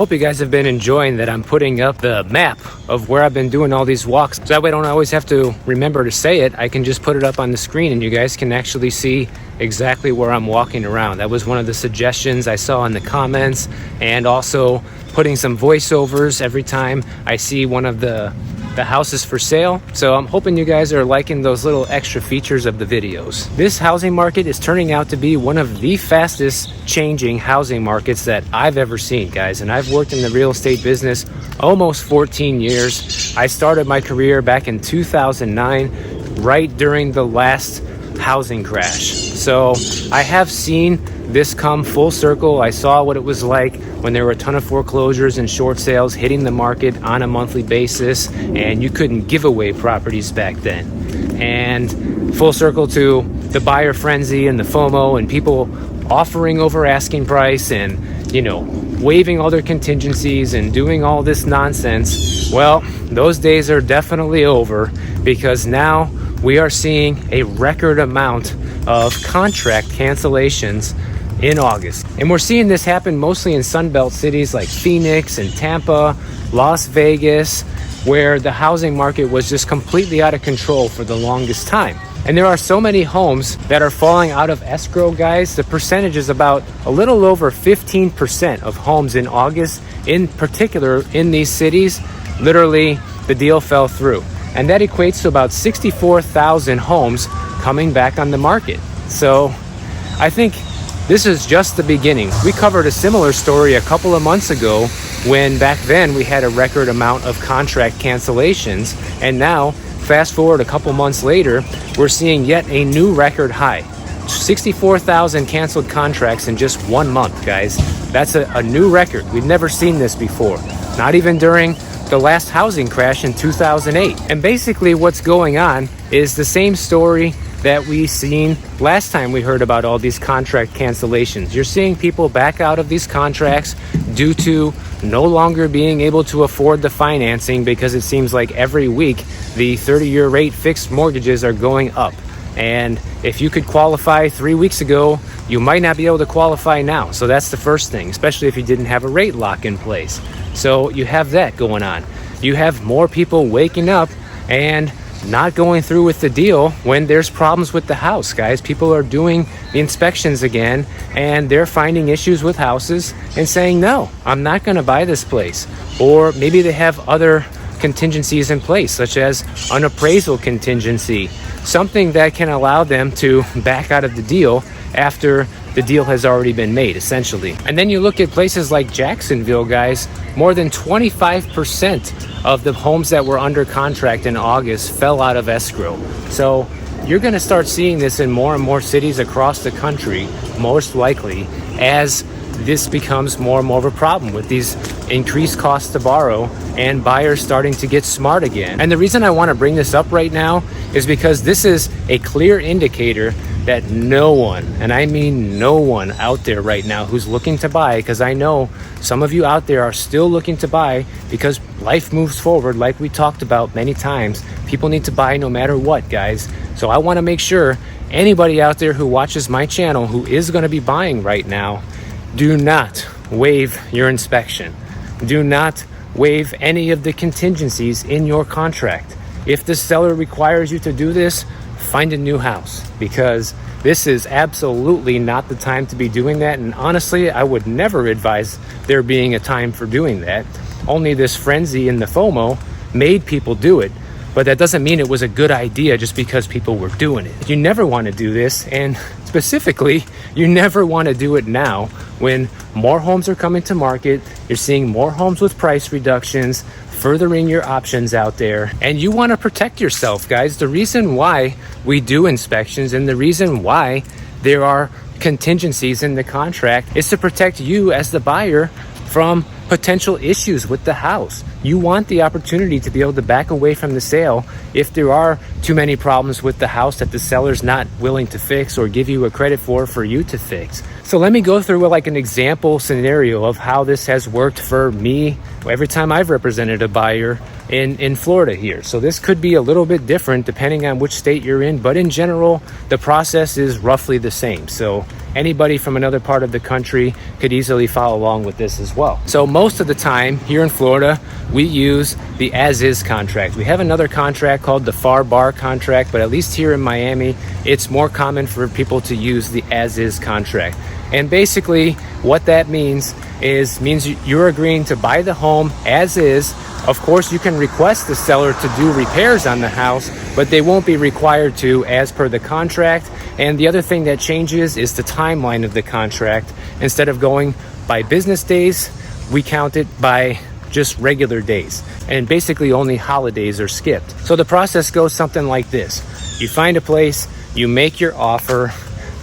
Hope you guys have been enjoying that I'm putting up the map of where I've been doing all these walks. So that way I don't always have to remember to say it. I can just put it up on the screen and you guys can actually see exactly where I'm walking around. That was one of the suggestions I saw in the comments, and also putting some voiceovers every time I see one of the houses for sale. So I'm hoping you guys are liking those little extra features of the videos. This housing market is turning out to be one of the fastest changing housing markets that I've ever seen, guys. And I've worked in the real estate business almost 14 years. I started my career back in 2009, right during the last housing crash. So I have seen this come full circle. I saw what it was like when there were a ton of foreclosures and short sales hitting the market on a monthly basis, and you couldn't give away properties back then. And full circle to the buyer frenzy and the FOMO and people offering over asking price and, you know, waiving all their contingencies and doing all this nonsense. Well, those days are definitely over, because now we are seeing a record amount of contract cancellations in August. And we're seeing this happen mostly in Sunbelt cities like Phoenix and Tampa, Las Vegas, where the housing market was just completely out of control for the longest time. And there are so many homes that are falling out of escrow, guys. The percentage is about a little over 15% of homes in August, in particular in these cities, literally the deal fell through. And that equates to about 64,000 homes coming back on the market. So I think this is just the beginning. We covered a similar story a couple of months ago when back then we had a record amount of contract cancellations. And now, fast forward a couple months later, we're seeing yet a new record high. 64,000 canceled contracts in just 1 month, guys. That's a new record. We've never seen this before. Not even during the last housing crash in 2008. And basically what's going on is the same story that we seen last time we heard about all these contract cancellations. You're seeing people back out of these contracts due to no longer being able to afford the financing, because it seems like every week the 30-year rate fixed mortgages are going up. And if you could qualify 3 weeks ago, you might not be able to qualify now. So that's the first thing, especially if you didn't have a rate lock in place. So you have that going on. You have more people waking up and not going through with the deal when there's problems with the house, guys. People are doing the inspections again, and they're finding issues with houses and saying, no, I'm not going to buy this place. Or maybe they have other contingencies in place, such as an appraisal contingency, something that can allow them to back out of the deal after the deal has already been made, essentially. And then you look at places like Jacksonville, guys, more than 25% of the homes that were under contract in August fell out of escrow. So you're going to start seeing this in more and more cities across the country, most likely, as this becomes more and more of a problem with these increased costs to borrow and buyers starting to get smart again. And the reason I want to bring this up right now is because this is a clear indicator that no one, and I mean no one out there right now who's looking to buy, because I know some of you out there are still looking to buy because life moves forward like we talked about many times. People need to buy no matter what, guys. So I want to make sure anybody out there who watches my channel who is going to be buying right now, do not waive your inspection. Do not waive any of the contingencies in your contract. If the seller requires you to do this, find a new house, because this is absolutely not the time to be doing that. And honestly, I would never advise there being a time for doing that. Only this frenzy and the FOMO made people do it, but that doesn't mean it was a good idea just because people were doing it. You never want to do this, and specifically, you never want to do it now when more homes are coming to market. You're seeing more homes with price reductions, furthering your options out there, and you want to protect yourself, guys. The reason why we do inspections and the reason why there are contingencies in the contract is to protect you as the buyer from potential issues with the house. You want the opportunity to be able to back away from the sale if there are too many problems with the house that the seller's not willing to fix or give you a credit for you to fix. So let me go through like an example scenario of how this has worked for me every time I've represented a buyer in Florida here. So this could be a little bit different depending on which state you're in, but in general, the process is roughly the same. So anybody from another part of the country could easily follow along with this as well. So most of the time here in Florida, we use the as-is contract. We have another contract called the FAR bar contract, but at least here in Miami, it's more common for people to use the as-is contract. And basically what that means you're agreeing to buy the home as is. Of course, you can request the seller to do repairs on the house, but they won't be required to as per the contract. And the other thing that changes is the timeline of the contract. Instead of going by business days, we count it by just regular days. And basically only holidays are skipped. So the process goes something like this. You find a place, you make your offer,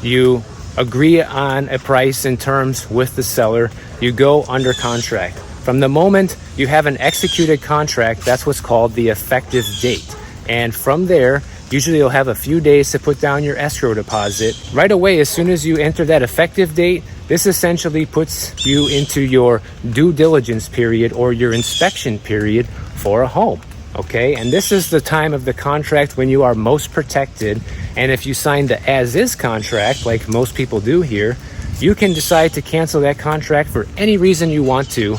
you agree on a price and terms with the seller, you go under contract. From the moment you have an executed contract, that's what's called the effective date. And from there, usually you'll have a few days to put down your escrow deposit. Right away, as soon as you enter that effective date, this essentially puts you into your due diligence period or your inspection period for a home. Okay, and this is the time of the contract when you are most protected. And if you sign the as-is contract, like most people do here, you can decide to cancel that contract for any reason you want to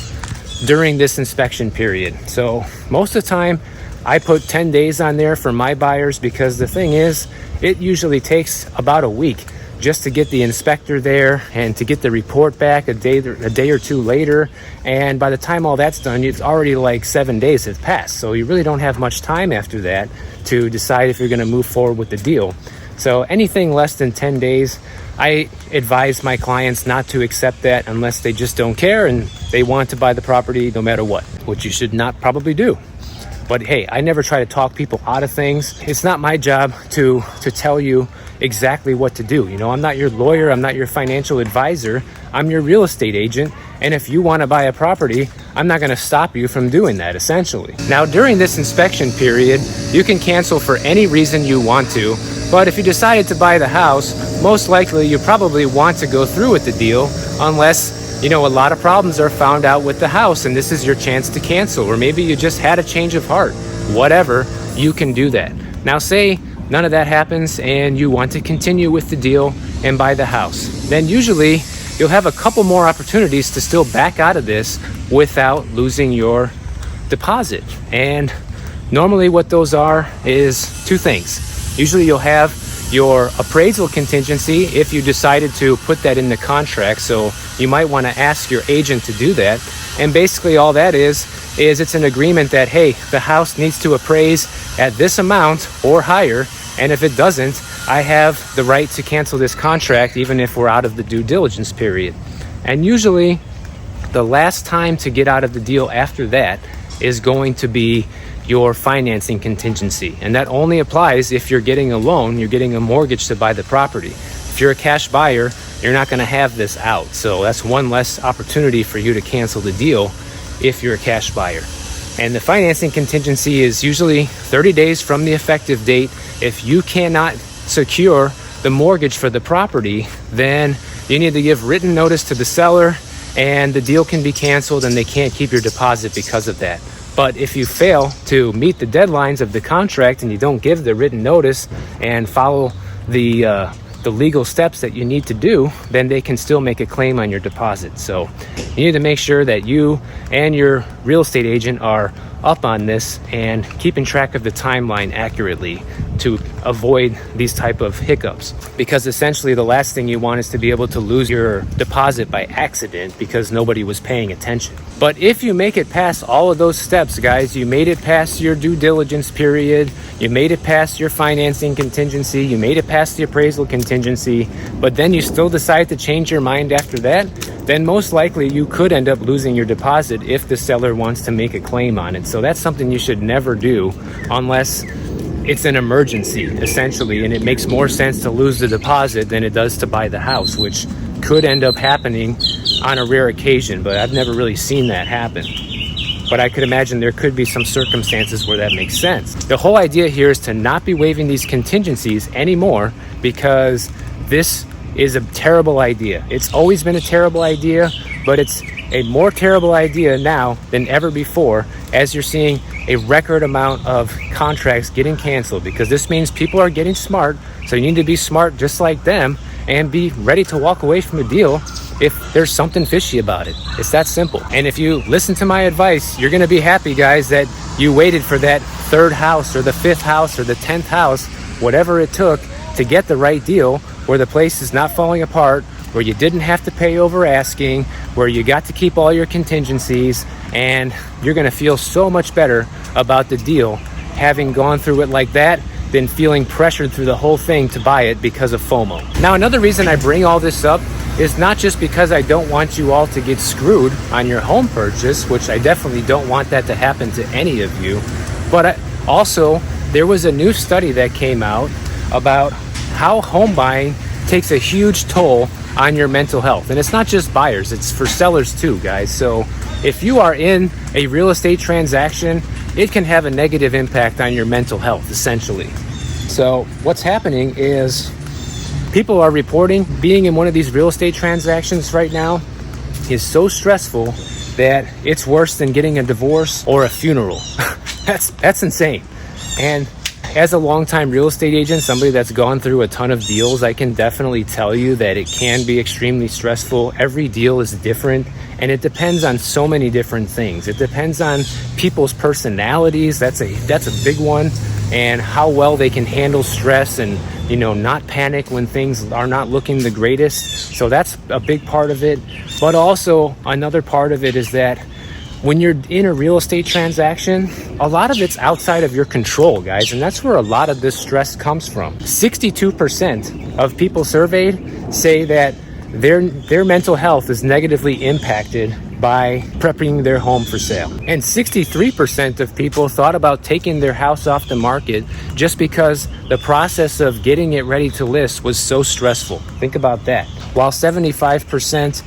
during this inspection period. So most of the time, I put 10 days on there for my buyers because the thing is, it usually takes about a week just to get the inspector there and to get the report back a day or two later. And by the time all that's done, it's already like 7 days have passed. So you really don't have much time after that to decide if you're going to move forward with the deal. So anything less than 10 days, I advise my clients not to accept that unless they just don't care and they want to buy the property no matter what, which you should not probably do. But hey, I never try to talk people out of things. It's not my job to tell you exactly what to do. You know, I'm not your lawyer, I'm not your financial advisor, I'm your real estate agent. And if you want to buy a property, I'm not going to stop you from doing that, essentially. Now, during this inspection period, you can cancel for any reason you want to. But if you decided to buy the house, most likely you probably want to go through with the deal unless, you know, a lot of problems are found out with the house and this is your chance to cancel. Or maybe you just had a change of heart. Whatever, you can do that. Now, say none of that happens and you want to continue with the deal and buy the house. Then usually you'll have a couple more opportunities to still back out of this without losing your deposit. And normally what those are is two things. Usually you'll have your appraisal contingency if you decided to put that in the contract. So you might want to ask your agent to do that. And basically all that is it's an agreement that, hey, the house needs to appraise at this amount or higher. And if it doesn't, I have the right to cancel this contract even if we're out of the due diligence period. And usually the last time to get out of the deal after that is going to be your financing contingency. And that only applies if you're getting a loan, you're getting a mortgage to buy the property. If you're a cash buyer, you're not going to have this out. So that's one less opportunity for you to cancel the deal if you're a cash buyer. And the financing contingency is usually 30 days from the effective date. If you cannot secure the mortgage for the property, then you need to give written notice to the seller and the deal can be canceled and they can't keep your deposit because of that. But if you fail to meet the deadlines of the contract and you don't give the written notice and follow the legal steps that you need to do, then they can still make a claim on your deposit. So you need to make sure that you and your real estate agent are up on this and keeping track of the timeline accurately to avoid these type of hiccups. Because essentially the last thing you want is to be able to lose your deposit by accident because nobody was paying attention. But if you make it past all of those steps, guys, you made it past your due diligence period, you made it past your financing contingency, you made it past the appraisal contingency, but then you still decide to change your mind after that, then most likely you could end up losing your deposit if the seller wants to make a claim on it. So that's something you should never do unless it's an emergency, essentially, and it makes more sense to lose the deposit than it does to buy the house, which could end up happening on a rare occasion, but I've never really seen that happen. But I could imagine there could be some circumstances where that makes sense. The whole idea here is to not be waiving these contingencies anymore because this is a terrible idea. It's always been a terrible idea, but it's a more terrible idea now than ever before as you're seeing a record amount of contracts getting canceled, because this means people are getting smart. So you need to be smart just like them and be ready to walk away from a deal if there's something fishy about it. It's that simple. And if you listen to my advice, you're gonna be happy, guys, that you waited for that third house or the fifth house or the 10th house, whatever it took to get the right deal where the place is not falling apart, where you didn't have to pay over asking, where you got to keep all your contingencies, and you're gonna feel so much better about the deal having gone through it like that than feeling pressured through the whole thing to buy it because of FOMO. Now, another reason I bring all this up is not just because I don't want you all to get screwed on your home purchase, which I definitely don't want that to happen to any of you, but also there was a new study that came out about how home buying takes a huge toll on your mental health. And it's not just buyers, it's for sellers too, guys. So if you are in a real estate transaction, it can have a negative impact on your mental health, essentially. So what's happening is people are reporting being in one of these real estate transactions right now is so stressful that it's worse than getting a divorce or a funeral. That's insane. And as a longtime real estate agent, somebody that's gone through a ton of deals, I can definitely tell you that it can be extremely stressful. Every deal is different, and it depends on so many different things. It depends on people's personalities. That's a big one, and how well they can handle stress and, you know, not panic when things are not looking the greatest. So that's a big part of it. But also another part of it is that when you're in a real estate transaction, a lot of it's outside of your control, guys, and that's where a lot of this stress comes from. 62% of people surveyed say that their mental health is negatively impacted by prepping their home for sale. And 63% of people thought about taking their house off the market just because the process of getting it ready to list was so stressful. Think about that. While 75%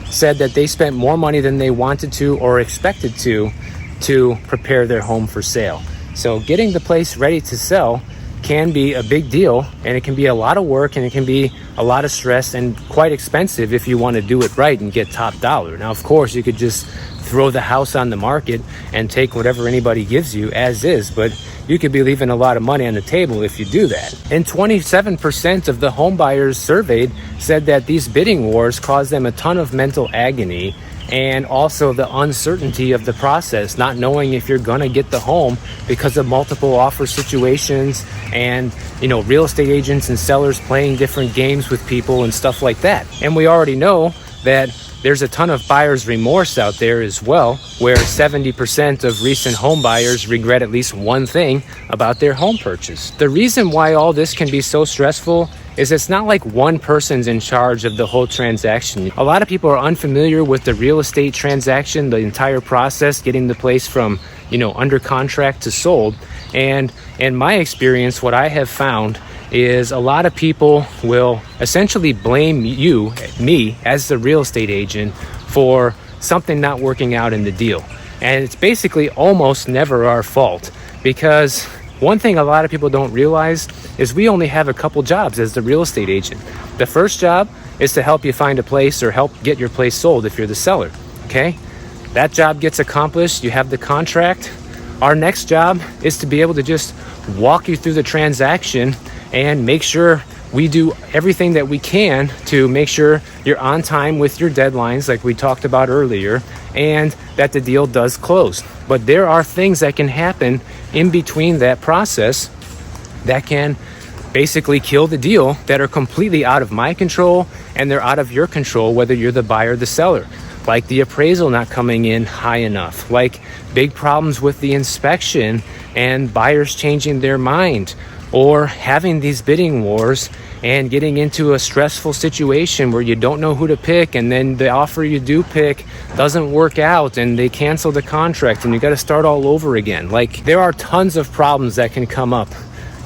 said that they spent more money than they wanted to or expected to prepare their home for sale. So getting the place ready to sell can be a big deal, and it can be a lot of work, and it can be a lot of stress and quite expensive if you want to do it right and get top dollar. Now, of course, you could just throw the house on the market and take whatever anybody gives you as is, but you could be leaving a lot of money on the table if you do that. And 27% of the home buyers surveyed said that these bidding wars cause them a ton of mental agony, and also the uncertainty of the process, not knowing if you're gonna get the home because of multiple offer situations and, you know, real estate agents and sellers playing different games with people and stuff like that. And we already know that there's a ton of buyer's remorse out there as well, where 70% of recent home buyers regret at least one thing about their home purchase. The reason why all this can be so stressful is it's not like one person's in charge of the whole transaction. A lot of people are unfamiliar with the real estate transaction, the entire process, getting the place from, you know, under contract to sold. And in my experience, what I have found is a lot of people will essentially blame me as the real estate agent for something not working out in the deal. And it's basically almost never our fault, because one thing a lot of people don't realize is we only have a couple jobs as the real estate agent. The first job is to help you find a place or help get your place sold if you're the seller, okay? That job gets accomplished, you have the contract. Our next job is to be able to just walk you through the transaction and make sure we do everything that we can to make sure you're on time with your deadlines, like we talked about earlier, and that the deal does close. But there are things that can happen in between that process that can basically kill the deal, that are completely out of my control, and they're out of your control, whether you're the buyer or the seller. Like the appraisal not coming in high enough, like big problems with the inspection and buyers changing their mind, or having these bidding wars and getting into a stressful situation where you don't know who to pick, and then the offer you do pick doesn't work out and they cancel the contract and you got to start all over again. Like, there are tons of problems that can come up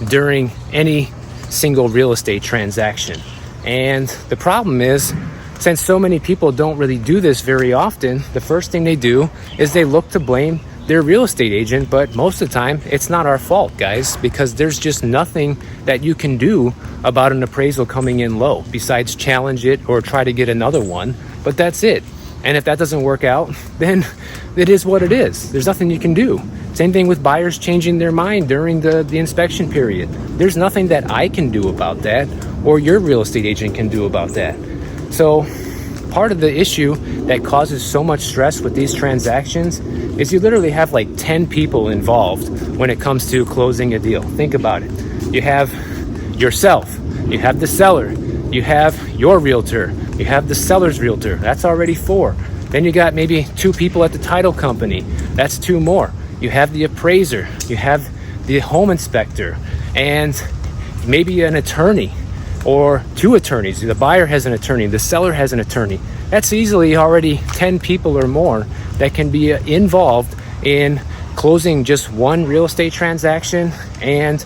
during any single real estate transaction. And the problem is, since so many people don't really do this very often, the first thing they do is they look to blame their real estate agent. But most of the time, it's not our fault, guys, because there's just nothing that you can do about an appraisal coming in low besides challenge it or try to get another one. But that's it. And if that doesn't work out, then it is what it is. There's nothing you can do. Same thing with buyers changing their mind during the inspection period. There's nothing that I can do about that, or your real estate agent can do about that. So part of the issue that causes so much stress with these transactions is you literally have like 10 people involved when it comes to closing a deal. Think about it. You have yourself, you have the seller, you have your realtor, you have the seller's realtor. That's already 4. Then you got maybe 2 people at the title company. That's 2 more. You have the appraiser, you have the home inspector, and maybe an attorney or 2 attorneys. The buyer has an attorney, the seller has an attorney. That's easily already 10 people or more that can be involved in closing just one real estate transaction, and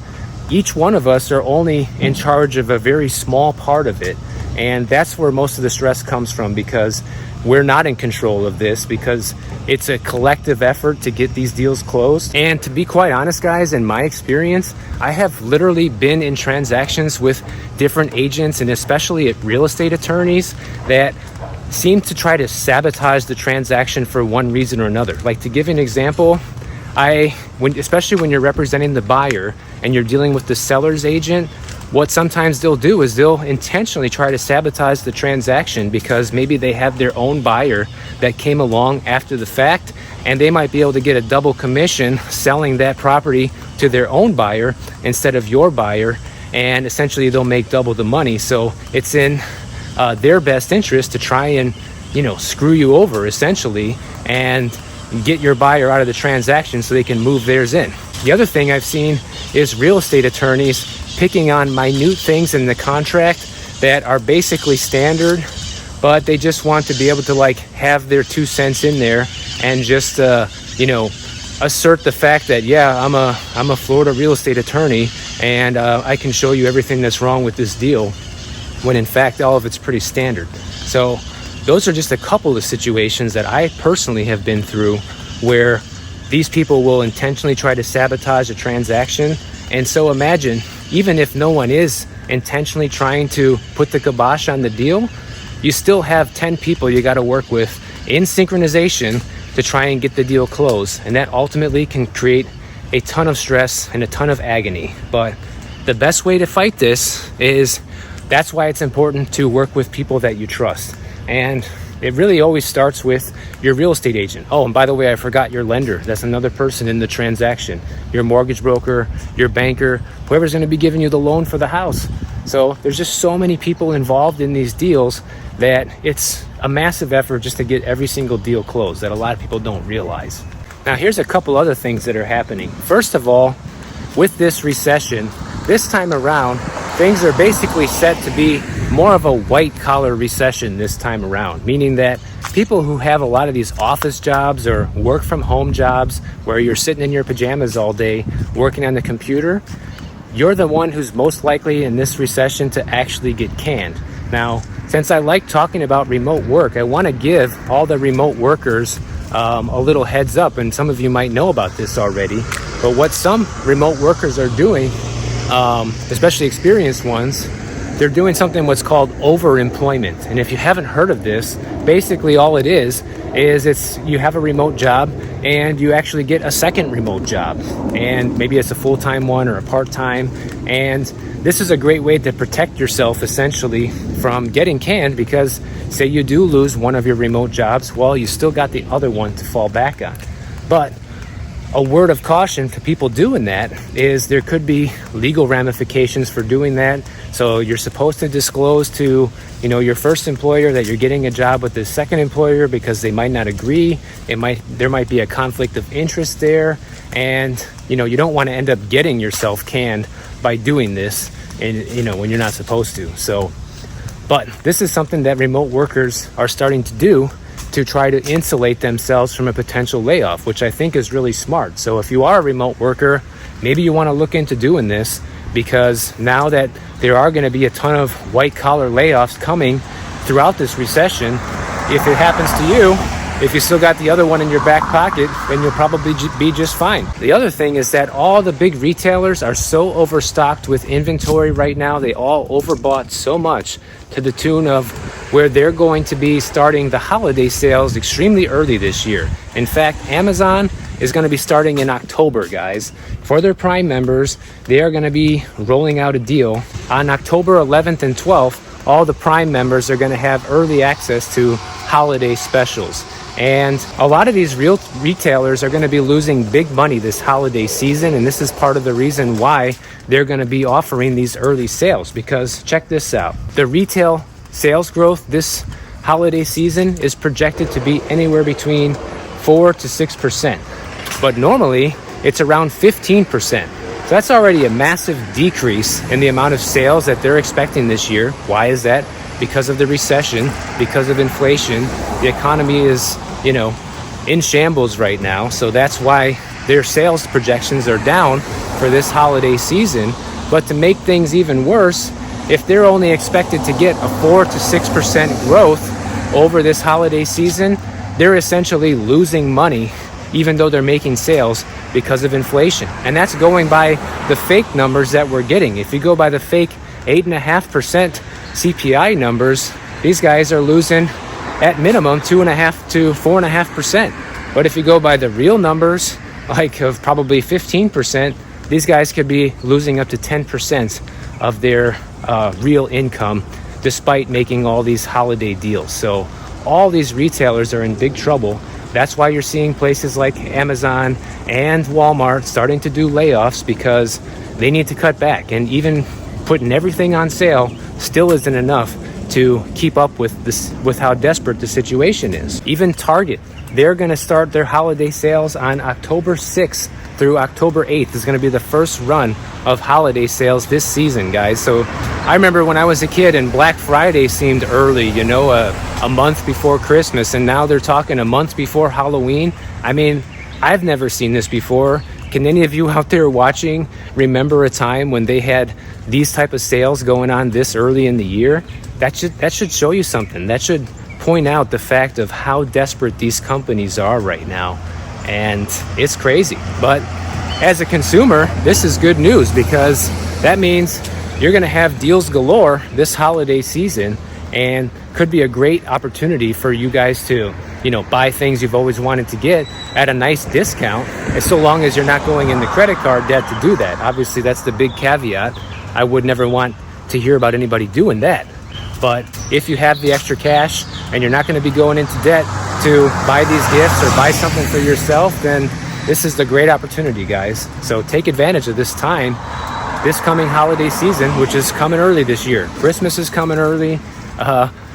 each one of us are only in charge of a very small part of it. And that's where most of the stress comes from, because we're not in control of this, because it's a collective effort to get these deals closed. And to be quite honest, guys, in my experience, I have literally been in transactions with different agents, and especially at real estate attorneys, that seem to try to sabotage the transaction for one reason or another. Like, to give an example, especially when you're representing the buyer and you're dealing with the seller's agent, what sometimes they'll do is they'll intentionally try to sabotage the transaction, because maybe they have their own buyer that came along after the fact, and they might be able to get a double commission selling that property to their own buyer instead of your buyer, and essentially they'll make double the money. So it's in their best interest to try and, screw you over essentially, and get your buyer out of the transaction so they can move theirs in. The other thing I've seen is real estate attorneys picking on minute things in the contract that are basically standard, but they just want to be able to have their 2 cents in there and just assert the fact that, yeah, I'm a Florida real estate attorney, and I can show you everything that's wrong with this deal, when in fact all of it's pretty standard. So those are just a couple of situations that I personally have been through where these people will intentionally try to sabotage a transaction. And so imagine, even if no one is intentionally trying to put the kibosh on the deal, you still have 10 people you got to work with in synchronization to try and get the deal closed. And that ultimately can create a ton of stress and a ton of agony. But the best way to fight this is, that's why it's important to work with people that you trust. And it really always starts with your real estate agent. Oh, and by the way, I forgot your lender. That's another person in the transaction. Your mortgage broker, your banker, whoever's going to be giving you the loan for the house. So there's just so many people involved in these deals that it's a massive effort just to get every single deal closed that a lot of people don't realize. Now, here's a couple other things that are happening. First of all, with this recession, this time around, things are basically set to be more of a white-collar recession this time around, meaning that people who have a lot of these office jobs or work-from-home jobs where you're sitting in your pajamas all day working on the computer, you're the one who's most likely in this recession to actually get canned. Now, since I like talking about remote work, I want to give all the remote workers a little heads up, and some of you might know about this already, but what some remote workers are doing, especially experienced ones, they're doing something what's called overemployment. And if you haven't heard of this, basically all it is it's you have a remote job and you actually get a second remote job, and maybe it's a full-time one or a part-time, and this is a great way to protect yourself essentially from getting canned, because say you do lose one of your remote jobs, well, you still got the other one to fall back on. But a word of caution to people doing that is there could be legal ramifications for doing that. So you're supposed to disclose to, your first employer that you're getting a job with the second employer, because they might not agree. There might be a conflict of interest there, and you don't want to end up getting yourself canned by doing this, and when you're not supposed to. So, but this is something that remote workers are starting to do to try to insulate themselves from a potential layoff, which I think is really smart. So if you are a remote worker, maybe you want to look into doing this, because now that there are going to be a ton of white-collar layoffs coming throughout this recession, if it happens to you, if you still got the other one in your back pocket, then you'll probably be just fine. The other thing is that all the big retailers are so overstocked with inventory right now. They all overbought so much, to the tune of where they're going to be starting the holiday sales extremely early this year. In fact, Amazon is going to be starting in October, guys. For their Prime members, they are going to be rolling out a deal on October 11th and 12th. All the Prime members are going to have early access to holiday specials. And a lot of these retailers are going to be losing big money this holiday season, and this is part of the reason why they're going to be offering these early sales. Because check this out, the retail sales growth this holiday season is projected to be anywhere between 4 to 6%, but normally it's around 15%. So that's already a massive decrease in the amount of sales that they're expecting this year. Why is that? Because of the recession, because of inflation. The economy is, in shambles right now. So that's why their sales projections are down for this holiday season. But to make things even worse, if they're only expected to get a 4 to 6% growth over this holiday season, they're essentially losing money, even though they're making sales, because of inflation. And that's going by the fake numbers that we're getting. If you go by the fake 8.5% CPI numbers, these guys are losing at minimum 2.5 to 4.5%. But if you go by the real numbers, like of probably 15%, these guys could be losing up to 10% of their real income, despite making all these holiday deals. So all these retailers are in big trouble. That's why you're seeing places like Amazon and Walmart starting to do layoffs, because they need to cut back. And even putting everything on sale still isn't enough to keep up with this, with how desperate the situation is. Even Target, they're going to start their holiday sales on October 6th through October 8th. Is going to be the first run of holiday sales this season, guys. So I remember when I was a kid and Black Friday seemed early, a month before Christmas, and now they're talking a month before Halloween. I mean, I've never seen this before. Can any of you out there watching remember a time when they had these type of sales going on this early in the year? That should show you something. That should point out the fact of how desperate these companies are right now. And it's crazy. But as a consumer, this is good news, because that means you're going to have deals galore this holiday season, and could be a great opportunity for you guys to buy things you've always wanted to get at a nice discount, as so long as you're not going into credit card debt to do that. Obviously, that's the big caveat. I would never want to hear about anybody doing that. But if you have the extra cash and you're not going to be going into debt to buy these gifts or buy something for yourself, then this is the great opportunity, guys. So take advantage of this time, this coming holiday season, which is coming early this year. Christmas is coming early,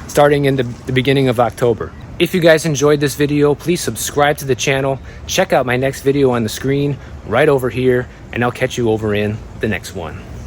starting in the beginning of October. If you guys enjoyed this video, please subscribe to the channel. Check out my next video on the screen right over here, and I'll catch you over in the next one.